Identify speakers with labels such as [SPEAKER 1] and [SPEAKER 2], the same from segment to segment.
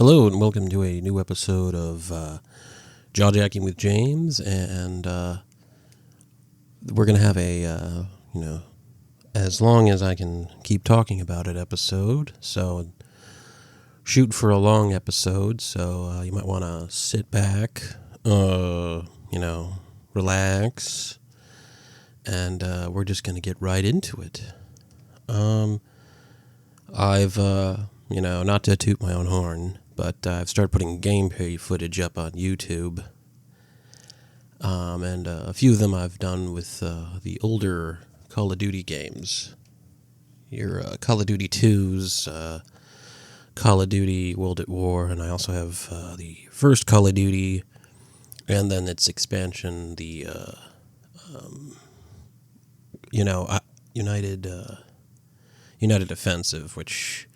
[SPEAKER 1] Hello and welcome to a new episode of Jawjacking with James, and we're going to have a, as long as I can keep talking about it episode, so shoot for a long episode, so you might want to sit back, relax, and we're just going to get right into it. I've, not to toot my own horn, but I've started putting gameplay footage up on YouTube, and a few of them I've done with the older Call of Duty games. Your Call of Duty 2s, Call of Duty World at War, and I also have the first Call of Duty, and then its expansion, the United Offensive, which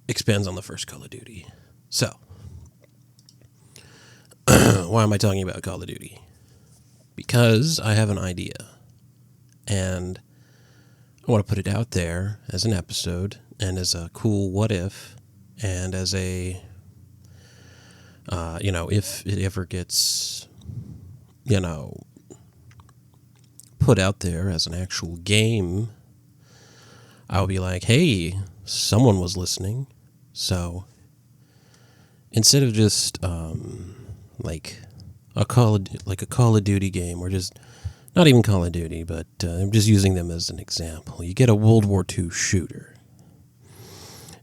[SPEAKER 1] expands on the first Call of Duty. So, why am I talking about Call of Duty? Because I have an idea, and I want to put it out there as an episode, and as a cool what if, and as a, if it ever gets, put out there as an actual game, I'll be like, hey, someone was listening. So instead of just like a Call of Duty game, or just not even Call of Duty, but I'm just using them as an example. You get a World War II shooter,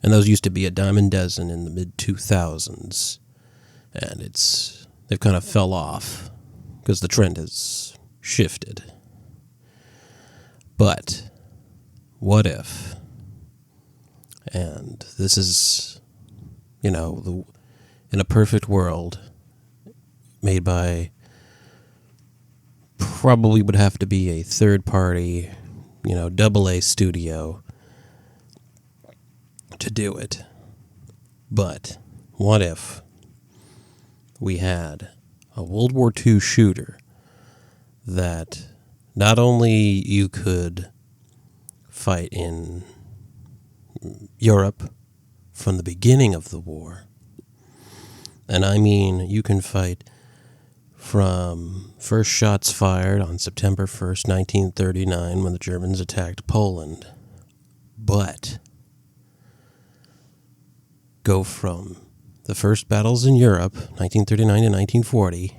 [SPEAKER 1] and those used to be a dime a dozen in the mid 2000s, and they've kind of fell off because the trend has shifted. But what if? And this is, in a perfect world, made by, probably would have to be a third-party, AA studio to do it. But what if we had a World War II shooter that not only you could fight in Europe from the beginning of the war, and I mean you can fight from first shots fired on September 1st, 1939, when the Germans attacked Poland, but go from the first battles in Europe, 1939 to 1940,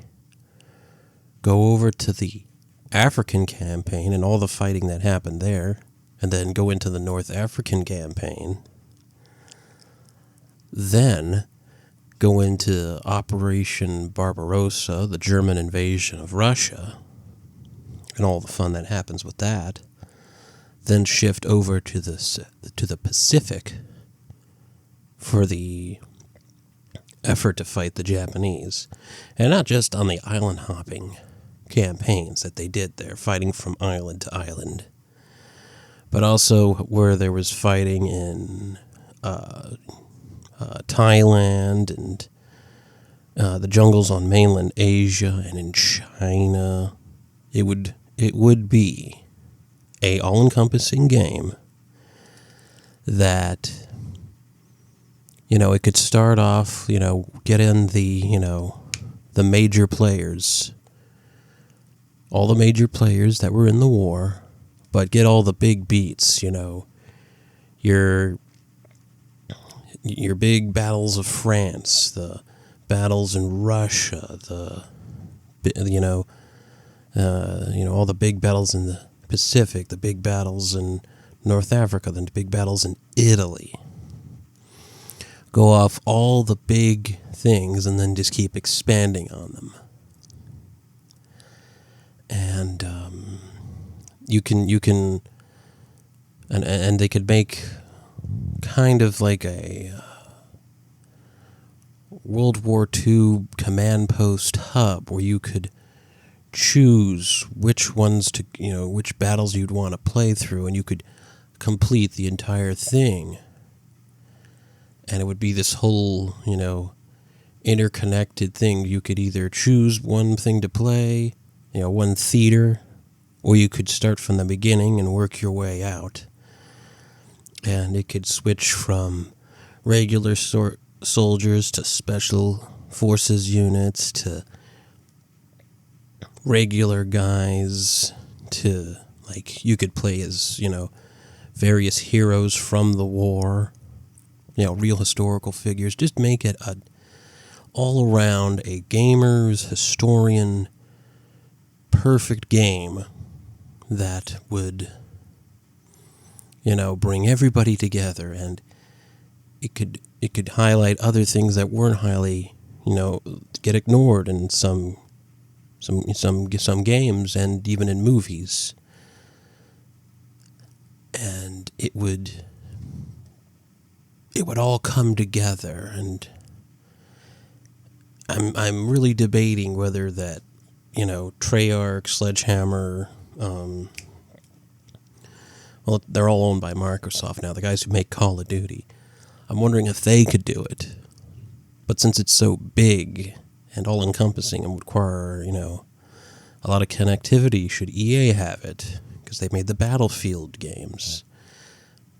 [SPEAKER 1] go over to the African campaign and all the fighting that happened there, and then go into the North African campaign, then go into Operation Barbarossa, the German invasion of Russia, and all the fun that happens with that, then shift over to the Pacific for the effort to fight the Japanese, and not just on the island-hopping campaigns that they did there, fighting from island to island, but also where there was fighting in Thailand and the jungles on mainland Asia and in China. It would be a all-encompassing game that, it could start off, get in the major players, all the major players that were in the war, but get all the big beats, your big battles of France, the battles in Russia, all the big battles in the Pacific, the big battles in North Africa, the big battles in Italy. Go off all the big things and then just keep expanding on them. And you can, and they could make kind of like a World War II command post hub where you could choose which ones to, which battles you'd want to play through, and you could complete the entire thing. And it would be this whole, interconnected thing. You could either choose one thing to play, one theater, or you could start from the beginning and work your way out. And it could switch from regular soldiers to special forces units to regular guys to, like, you could play as, various heroes from the war, real historical figures. Just make it all around a gamer's historian perfect game that would, bring everybody together, and it could highlight other things that weren't highly, get ignored in some games and even in movies. And it would all come together, and I'm really debating whether that, Treyarch, Sledgehammer, well, they're all owned by Microsoft now, the guys who make Call of Duty. I'm wondering if they could do it. But since it's so big and all-encompassing and would require, a lot of connectivity, should EA have it? Because they made the Battlefield games.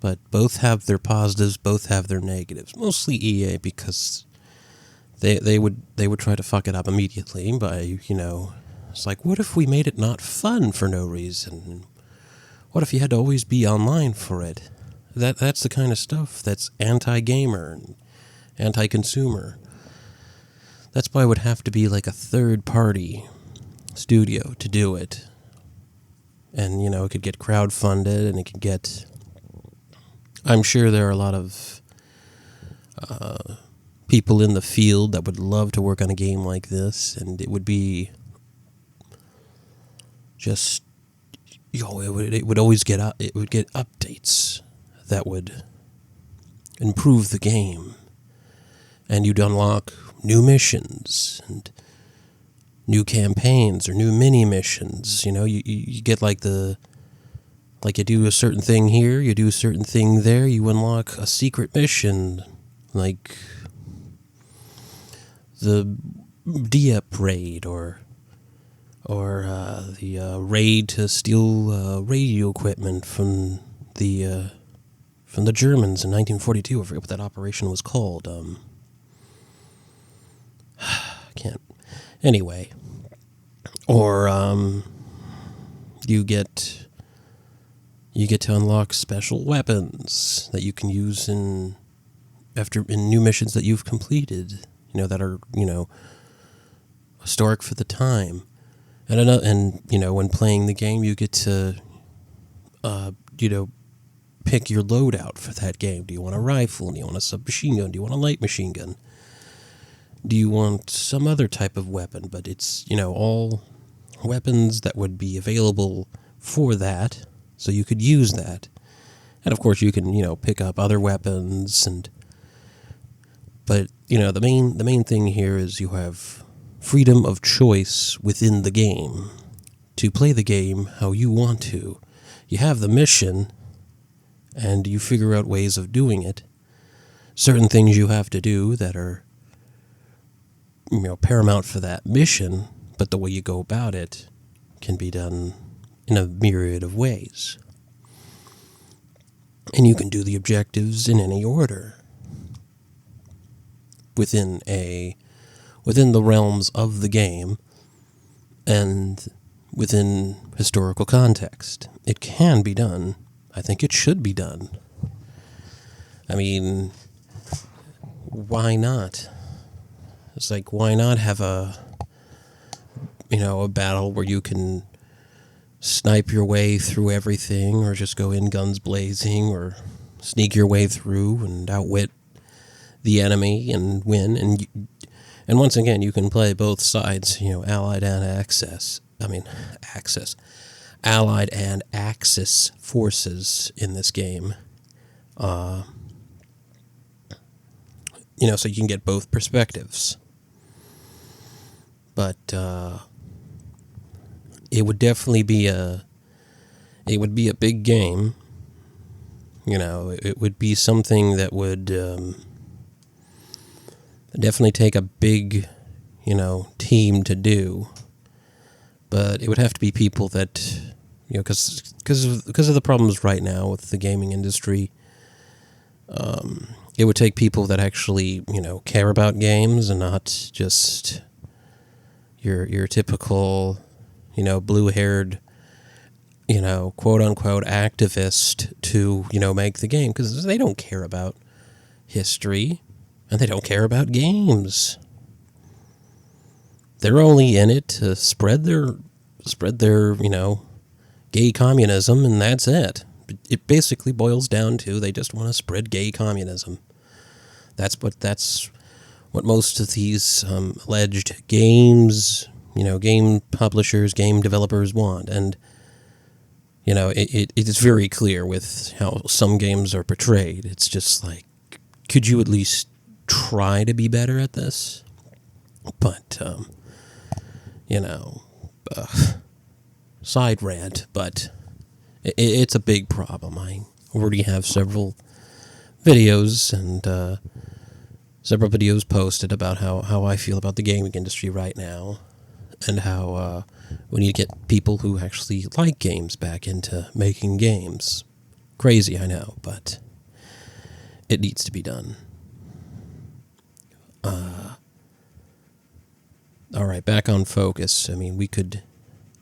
[SPEAKER 1] But both have their positives, both have their negatives. Mostly EA, because they would try to fuck it up immediately by, it's like, what if we made it not fun for no reason? What if you had to always be online for it? That's the kind of stuff that's anti-gamer and anti-consumer. That's why it would have to be like a third-party studio to do it. And, it could get crowdfunded, and it could get... I'm sure there are a lot of people in the field that would love to work on a game like this, and it would be just... it would always get updates that would improve the game, and you'd unlock new missions and new campaigns or new mini missions. You get like you do a certain thing here, you do a certain thing there, you unlock a secret mission, like the Dieppe raid or the raid to steal radio equipment from the Germans in 1942. I forget what that operation was called. Can't. Anyway, or you get to unlock special weapons that you can use in new missions that you've completed. That are historic for the time. And when playing the game, you get to, pick your loadout for that game. Do you want a rifle? Do you want a submachine gun? Do you want a light machine gun? Do you want some other type of weapon? But it's, all weapons that would be available for that, so you could use that. And of course, you can, pick up other weapons, but the main thing here is you have freedom of choice within the game to play the game how you want to. You have the mission, and you figure out ways of doing it. Certain things you have to do that are, paramount for that mission, but the way you go about it can be done in a myriad of ways. And you can do the objectives in any order within the realms of the game and within historical context. It can be done. I think it should be done. I mean, why not? It's like, why not have a battle where you can snipe your way through everything, or just go in guns blazing, or sneak your way through and outwit the enemy and win. And once again, you can play both sides, Allied and Allied and Axis forces in this game. So you can get both perspectives. But it would definitely be a big game. It would be something that would definitely take a big, team to do. But it would have to be people that, because of the problems right now with the gaming industry, it would take people that actually, care about games and not just your typical, blue-haired, quote-unquote activist to, make the game, because they don't care about history, and they don't care about games. They're only in it to spread their, gay communism, and that's it. It basically boils down to they just want to spread gay communism. That's what most of these alleged games, game publishers, game developers want. And, it is very clear with how some games are portrayed. It's just like, could you at least try to be better at this? But, side rant, but it's a big problem. I already have several videos and several videos posted about how I feel about the gaming industry right now, and how we need to get people who actually like games back into making games. Crazy, I know, but it needs to be done. All right, back on focus. I mean, we could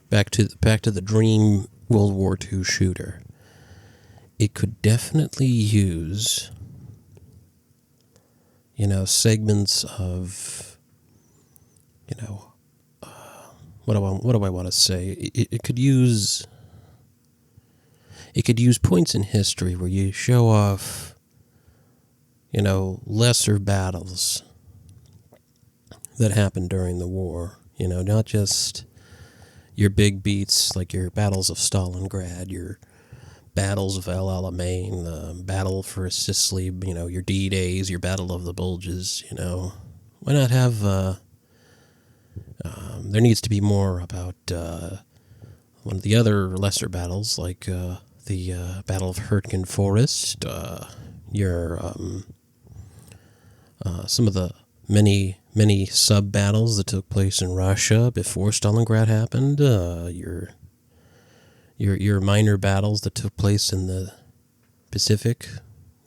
[SPEAKER 1] back to the dream World War II shooter. It could definitely use, segments of, what do I want to say? It could use points in history where you show off, lesser battles that happened during the war. Not just your big beats like your battles of Stalingrad, your battles of El Alamein, the battle for Sicily, your D-Days, your Battle of the Bulges, Why not have, there needs to be more about one of the other lesser battles, like the Battle of Hurtgen Forest, some of the many sub-battles that took place in Russia before Stalingrad happened, your minor battles that took place in the Pacific,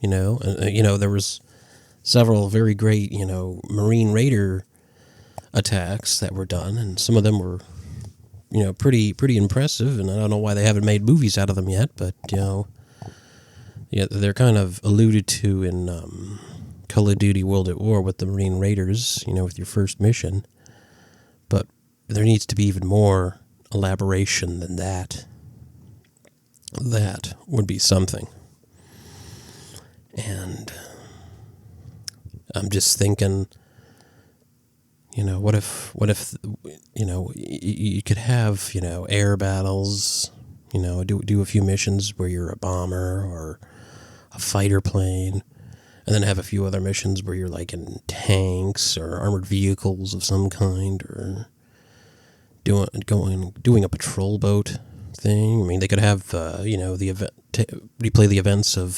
[SPEAKER 1] there was several very great, Marine Raider attacks that were done, and some of them were, pretty impressive, and I don't know why they haven't made movies out of them yet, but, they're kind of alluded to in Call of Duty World at War with the Marine Raiders, with your first mission, but there needs to be even more elaboration than that. That would be something. And I'm just thinking, what if you could have, air battles, do a few missions where you're a bomber or a fighter plane, and then have a few other missions where you're like in tanks or armored vehicles of some kind, or doing a patrol boat thing. I mean, they could have, the event, replay the events of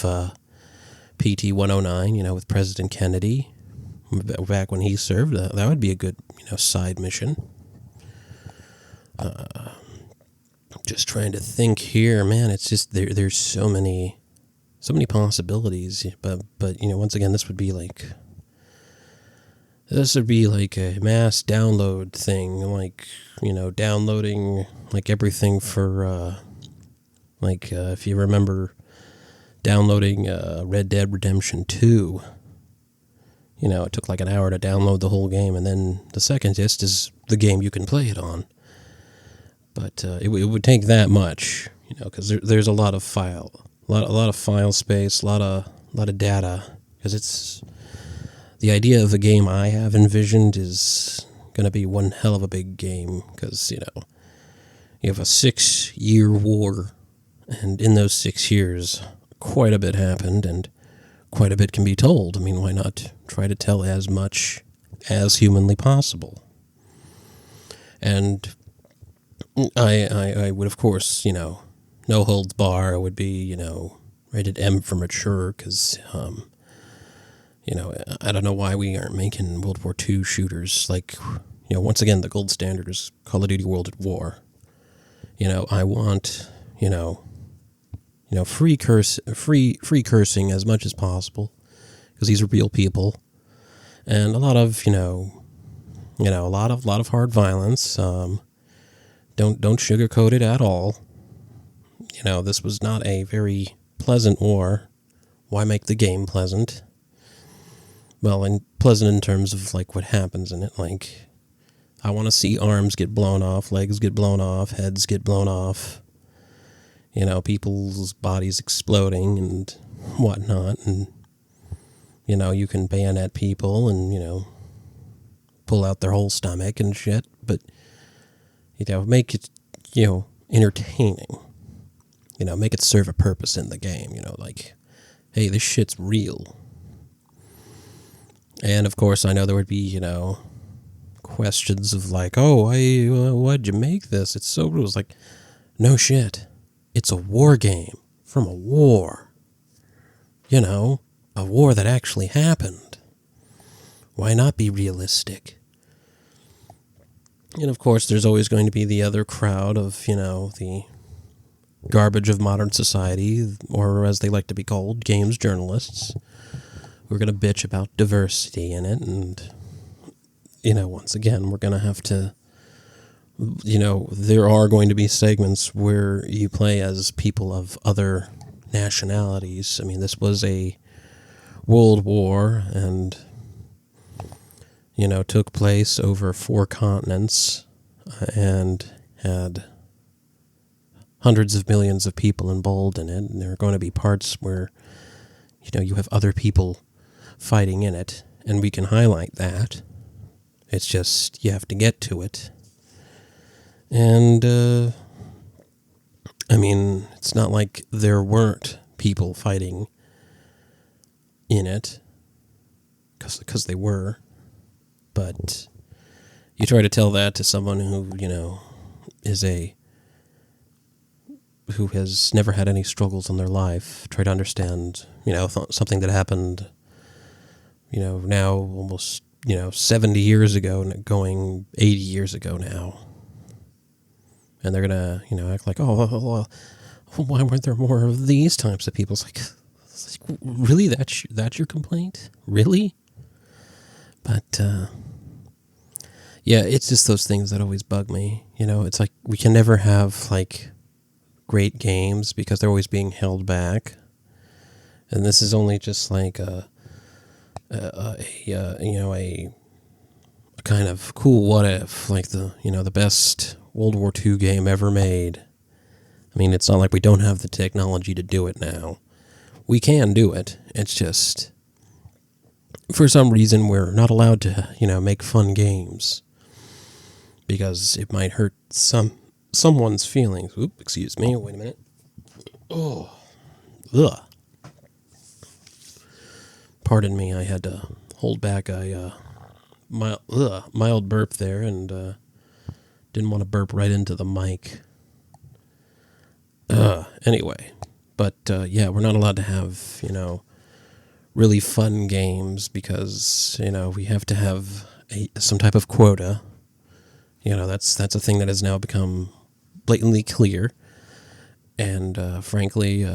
[SPEAKER 1] PT-109, with President Kennedy back when he served. That would be a good, side mission. Just trying to think here, man. It's just there's so many possibilities. But once again, this would be like a mass download thing, like, downloading like everything for if you remember downloading Red Dead Redemption 2. It took like an hour to download the whole game, and then the second disc is the game you can play it on. But it would take that much, because there's a lot of file space, a lot of data, because it's the idea of the game I have envisioned is going to be one hell of a big game, because you have a 6-year war, and in those 6 years, quite a bit happened, and quite a bit can be told. I mean, why not try to tell as much as humanly possible? And I would, of course, no holds bar. It would be, rated M for mature, because, I don't know why we aren't making World War II shooters. Like, once again, the gold standard is Call of Duty World at War. I want, free cursing as much as possible, because these are real people, and a lot of a lot of hard violence. Don't sugarcoat it at all. This was not a very pleasant war. Why make the game pleasant? Well, and pleasant in terms of like what happens in it. Like, I want to see arms get blown off, legs get blown off, heads get blown off. People's bodies exploding and whatnot, and you can bayonet people and pull out their whole stomach and shit, but make it entertaining. Make it serve a purpose in the game. Like, hey, this shit's real. And of course, I know there would be questions of like, oh, why'd you make this? It's so real. It's like, no shit. It's a war game from a war. A war that actually happened. Why not be realistic? And of course, there's always going to be the other crowd of, the garbage of modern society, or as they like to be called, games journalists. We're going to bitch about diversity in it, and, once again, we're going to have to, there are going to be segments where you play as people of other nationalities. I mean, this was a world war, and, took place over 4 continents, and had hundreds of millions of people involved in it, and there are going to be parts where, you have other people fighting in it, and we can highlight that. It's just, you have to get to it. And, it's not like there weren't people fighting in it, because they were, but you try to tell that to someone who, who has never had any struggles in their life, try to understand, something that happened, now almost, 70 years ago, going 80 years ago now. And they're going to, act like, oh, well, why weren't there more of these types of people? It's like really? That's your complaint? Really? But, yeah, it's just those things that always bug me. It's like we can never have, like, great games because they're always being held back. And this is only just like a kind of cool what if, like the best World War II game ever made. I mean, it's not like we don't have the technology to do it now. We can do it. It's just, for some reason, we're not allowed to, make fun games. Because it might hurt someone's feelings. Oop, excuse me, wait a minute. Oh, ugh. Pardon me, I had to hold back a mild burp there, and didn't want to burp right into the mic. Anyway, but yeah, we're not allowed to have, really fun games because, we have to have some type of quota. That's a thing that has now become blatantly clear. And frankly,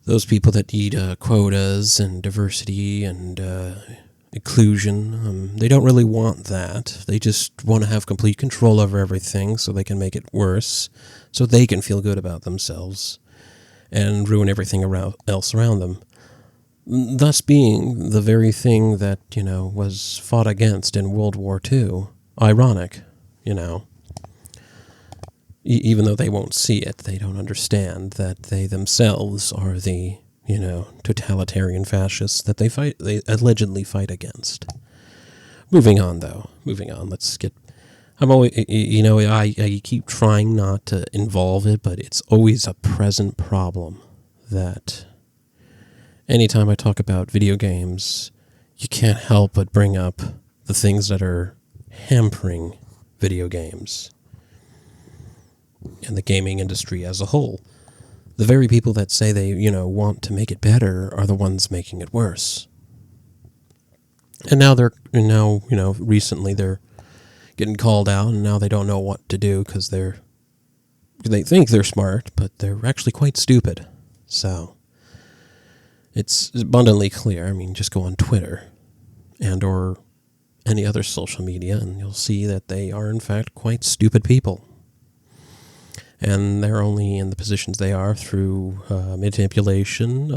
[SPEAKER 1] those people that need quotas and diversity and inclusion, they don't really want that. They just want to have complete control over everything so they can make it worse, so they can feel good about themselves and ruin everything else around them. Thus being the very thing that, was fought against in World War II. Ironic, even though they won't see it, they don't understand that they themselves are the, totalitarian fascists that they allegedly fight against. Moving on, let's get, I'm always, I keep trying not to involve it, but it's always a present problem that anytime I talk about video games, you can't help but bring up the things that are hampering video games and the gaming industry as a whole. The very people that say they, want to make it better are the ones making it worse. And now recently they're getting called out, and now they don't know what to do because they think they're smart, but they're actually quite stupid. So, It's abundantly clear. I mean, just go on Twitter and or any other social media, and you'll see that they are, in fact, quite stupid people. And they're only in the positions they are through manipulation,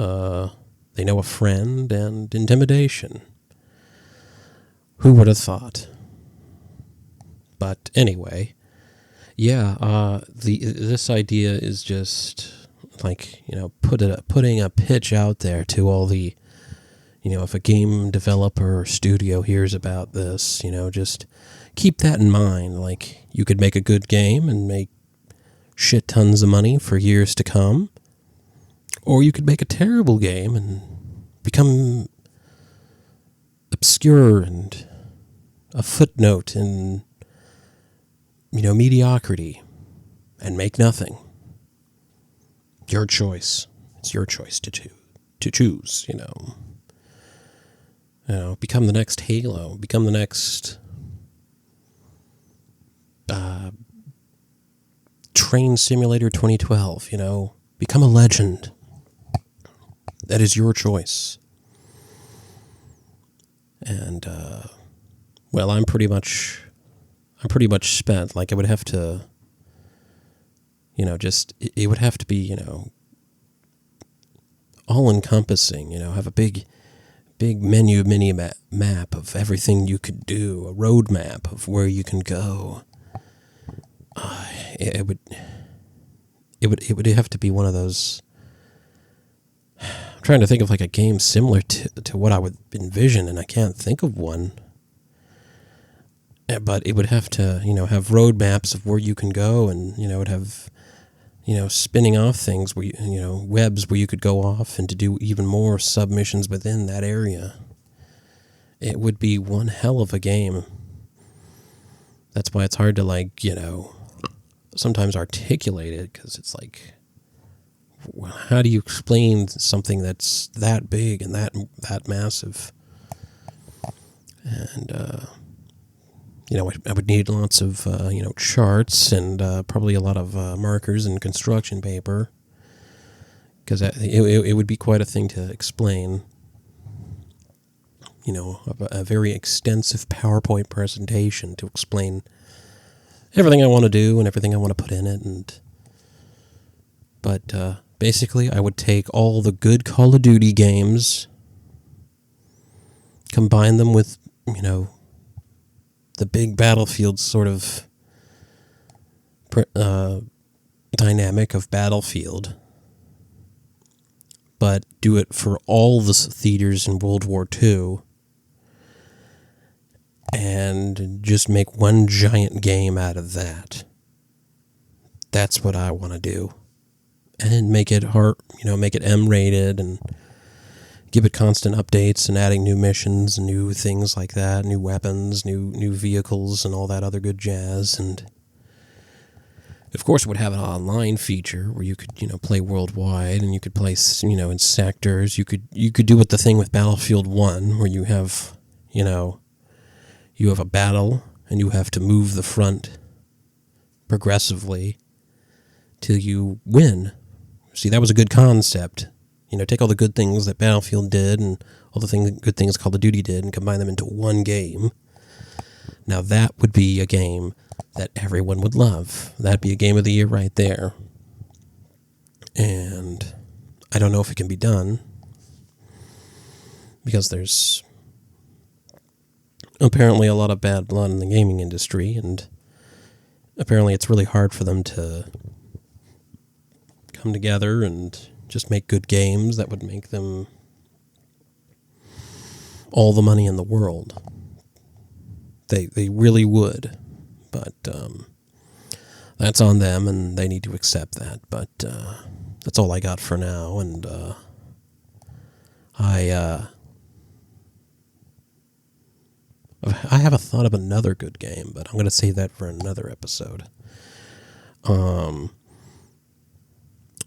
[SPEAKER 1] they know a friend, and intimidation. Who would have thought? But anyway, yeah, this idea is just like, putting a pitch out there to all the, if a game developer or studio hears about this, just keep that in mind. Like, you could make a good game and make shit tons of money for years to come, or you could make a terrible game and become obscure and a footnote in, mediocrity and make nothing. Your choice. It's your choice to choose, become the next Halo, become the next Train Simulator 2012, become a legend. That is your choice. And, well, I'm pretty much spent. Like, I would have to, it would have to be, all-encompassing, have a big mini map of everything you could do, a roadmap of where you can go. It would have to be one of those. I'm trying to think of like a game similar to what I would envision, and I can't think of one. But it would have to, have roadmaps of where you can go, and it would have, spinning off things where webs where you could go off and to do even more submissions within that area. It would be one hell of a game. That's why it's hard to sometimes articulate it, because it's like, how do you explain something that's that big and that massive? And I would need lots of charts and probably a lot of markers and construction paper, because it would be quite a thing to explain. A very extensive PowerPoint presentation to explain everything I want to do and everything I want to put in it. But basically, I would take all the good Call of Duty games, combine them with, the big Battlefield sort of dynamic of Battlefield, but do it for all the theaters in World War II, and just make one giant game out of that. That's what I want to do. And make it hard, make it M-rated and give it constant updates and adding new missions and new things like that, new weapons, new vehicles and all that other good jazz. And of course it would have an online feature where you could, play worldwide, and you could play, in sectors. You could do the thing with Battlefield 1 where you have, you have a battle and you have to move the front progressively till you win. See, that was a good concept. Take all the good things that Battlefield did and all the good things Call of Duty did and combine them into one game. Now that would be a game that everyone would love. That'd be a game of the year right there. And I don't know if it can be done, because there's apparently a lot of bad blood in the gaming industry, and apparently it's really hard for them to come together and just make good games that would make them all the money in the world. They really would, but that's on them, and they need to accept that. But that's all I got for now, and I have a thought of another good game, but I'm going to save that for another episode.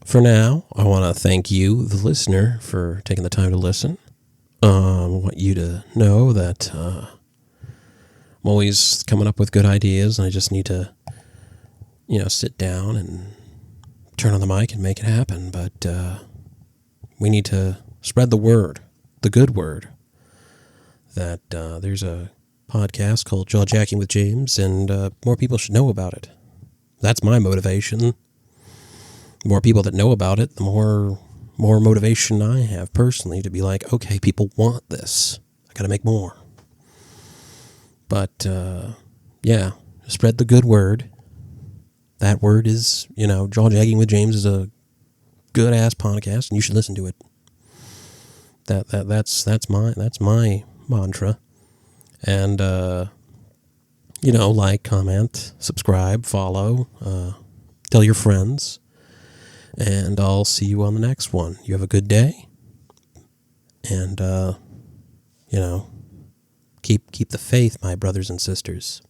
[SPEAKER 1] For now, I want to thank you, the listener, for taking the time to listen. I want you to know that I'm always coming up with good ideas, and I just need to, sit down and turn on the mic and make it happen. But we need to Spread the word, the good word, that there's a podcast called Jawjacking with James, and more people should know about it. That's my motivation. The more people that know about it, the more motivation I have personally to be like, okay, people want this. I got to make more. But, yeah, spread the good word. That word is, Jawjacking with James is a good-ass podcast, and you should listen to it. That's my mantra. And, like, comment, subscribe, follow, tell your friends, and I'll see you on the next one. You have a good day, and, keep the faith, my brothers and sisters.